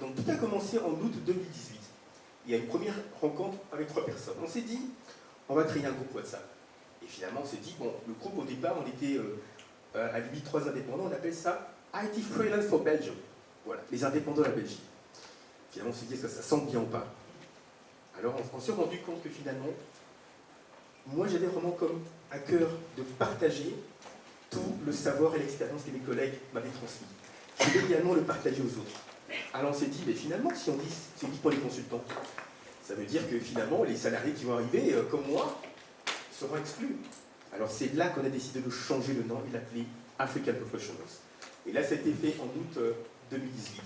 Donc tout a commencé en août 2018. Il y a une première rencontre avec 3 personnes. On s'est dit, on va créer un groupe WhatsApp. Et finalement, on s'est dit, bon, le groupe au départ, on était à lui 3 indépendants, on appelle ça IT Freelance for Belgium. Voilà, les indépendants de la Belgique. Finalement, on s'est dit, est-ce que ça sent bien ou pas? Alors, on s'est rendu compte que finalement, moi, j'avais vraiment comme à cœur de partager tout le savoir et l'expérience que mes collègues m'avaient transmis. Je vais également le partager aux autres. Alors, on s'est dit, mais finalement, si on dit c'est uniquement les consultants, ça veut dire que finalement, les salariés qui vont arriver, comme moi, seront exclus. Alors, c'est là qu'on a décidé de changer le nom et l'appeler African Professionals. Et là, ça a été fait en août 2018.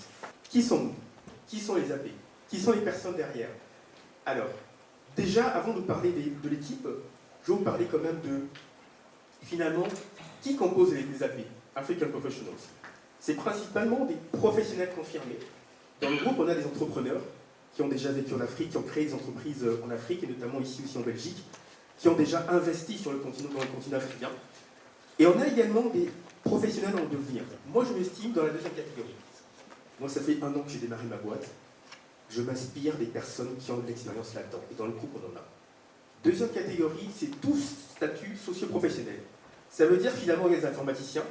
Qui sommes-nous? Qui sont les AP? Qui sont les personnes derrière? Alors, déjà, avant de parler de l'équipe, je vais vous parler quand même de, finalement, qui compose les AP, African Professionals. C'est principalement des professionnels confirmés. Dans le groupe, on a des entrepreneurs qui ont déjà vécu en Afrique, qui ont créé des entreprises en Afrique, et notamment ici aussi en Belgique, qui ont déjà investi sur dans le continent africain. Et on a également des professionnels en devenir. Moi, je m'estime dans la deuxième catégorie. Moi, ça fait 1 an que j'ai démarré ma boîte. Je m'inspire des personnes qui ont de l'expérience là-dedans. Et dans le groupe, on en a. Deuxième catégorie, c'est tous statuts socio-professionnels. Ça veut dire finalement les informaticiens.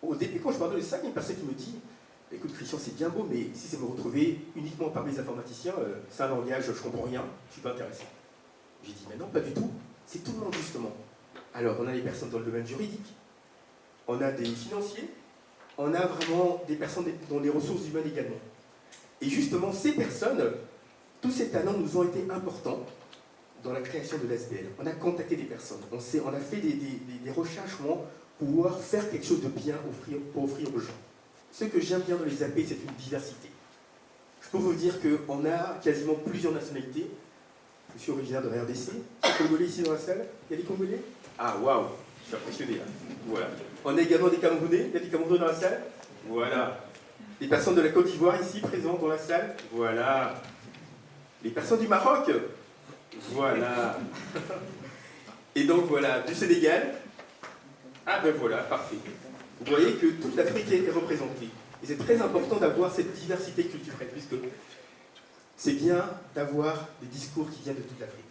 Au début, quand je parle de ça, il y a une personne qui me dit « Écoute, Christian, c'est bien beau, mais si c'est me retrouver uniquement parmi les informaticiens, c'est un langage, je ne comprends rien, je ne suis pas intéressé. » J'ai dit « Mais non, pas du tout. C'est tout le monde, justement. » Alors, on a des personnes dans le domaine juridique, on a des financiers, on a vraiment des personnes dans les ressources humaines également. Et justement, ces personnes, tous ces talents nous ont été importants dans la création de l'ASBL. On a contacté des personnes, on a fait des recherches pour pouvoir faire quelque chose de bien pour offrir aux gens. Ce que j'aime bien dans les AP, c'est une diversité. Je peux vous dire qu'on a quasiment plusieurs nationalités. Je suis originaire de la RDC. Il y a des Congolais ici dans la salle? Il y a des Congolais? Ah, waouh! Je suis impressionné là. Voilà. On a également des Camerounais. Il y a des Camerounais dans la salle? Voilà. Les personnes de la Côte d'Ivoire ici présentes dans la salle? Voilà. Les personnes du Maroc? Voilà. Et donc voilà, du Sénégal? Ah ben voilà, parfait. Vous voyez que toute l'Afrique est représentée. Et c'est très important d'avoir cette diversité culturelle, puisque c'est bien d'avoir des discours qui viennent de toute l'Afrique.